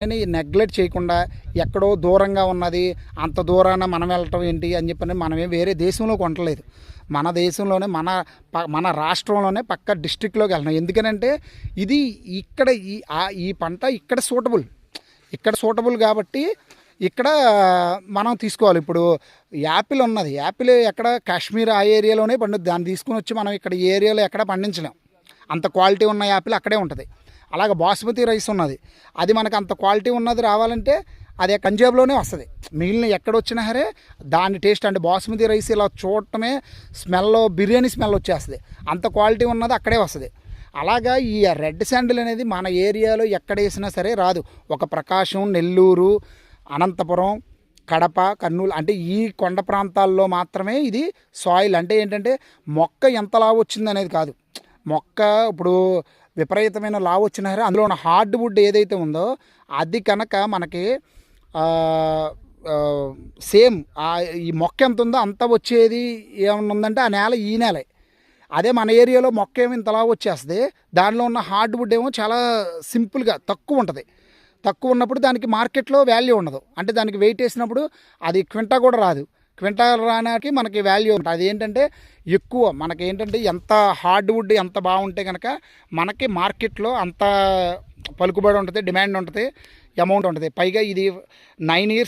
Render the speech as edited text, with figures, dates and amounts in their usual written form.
అని నెగ్లెక్ట్ చేయకుండా ఎక్కడో దూరంగా ఉన్నది అంత దూరాన మనం వెళ్ళటం ఏంటి అని చెప్పని మనమే వేరే దేశంలో కొనట్లేదు. మన దేశంలోనే మన రాష్ట్రంలోనే పక్క డిస్ట్రిక్ట్లోకి వెళ్తున్నాం. ఎందుకనంటే ఇది ఇక్కడ ఈ పంట ఇక్కడ సూటబుల్ కాబట్టి ఇక్కడ మనం తీసుకోవాలి. ఇప్పుడు యాపిల్ ఉన్నది, యాపిల్ ఎక్కడ కాశ్మీర్ ఆ ఏరియాలోనే పండుద్ది. దాన్ని తీసుకుని వచ్చి మనం ఇక్కడ ఈ ఏరియాలో ఎక్కడ పండించలేం. అంత క్వాలిటీ ఉన్న యాపిల్ అక్కడే ఉంటుంది. అలాగే బాస్మతి రైస్ ఉన్నది, అది మనకు అంత క్వాలిటీ ఉన్నది రావాలంటే అదే పంజాబ్లోనే వస్తుంది. మిగిలిన ఎక్కడొచ్చినా సరే దాని టేస్ట్ అంటే బాస్మతి రైస్ ఇలా చూడటమే స్మెల్, బిర్యానీ స్మెల్ వచ్చేస్తుంది. అంత క్వాలిటీ ఉన్నది అక్కడే వస్తుంది. అలాగా ఈ రెడ్ శాండిల్ అనేది మన ఏరియాలో ఎక్కడ వేసినా సరే రాదు. ఒక ప్రకాశం, నెల్లూరు, అనంతపురం, కడప, కర్నూలు అంటే ఈ కొండ ప్రాంతాల్లో మాత్రమే ఇది సాయిల్. అంటే ఏంటంటే మొక్క ఎంత లావు వచ్చింది అనేది కాదు. మొక్క ఇప్పుడు విపరీతమైన లావు వచ్చినా సరే అందులో ఉన్న హార్డ్ వుడ్ ఏదైతే ఉందో అది కనుక మనకి సేమ్ ఈ మొక్క ఎంత ఉందో అంత వచ్చేది ఏమన్నా ఉందంటే ఆ నేల ఈ నేలే. అదే మన ఏరియాలో మొక్క ఏమో ఇంతలా వచ్చేస్తుంది, దానిలో ఉన్న హార్డ్ వుడ్ ఏమో చాలా సింపుల్గా తక్కువ ఉంటుంది. తక్కువ ఉన్నప్పుడు దానికి మార్కెట్లో వాల్యూ ఉండదు. అంటే దానికి వెయిట్ వేసినప్పుడు అది క్వింటా కూడా రాదు. క్వింటా రానికి మనకి వాల్యూ ఉంటుంది. అది ఏంటంటే ఎక్కువ మనకి ఏంటంటే ఎంత హార్డ్ వుడ్ ఎంత బాగుంటే కనుక మనకి మార్కెట్లో అంత పలుకుబడి ఉంటుంది, డిమాండ్ ఉంటుంది, అమౌంట్ ఉంటుంది. పైగా ఇది 9 years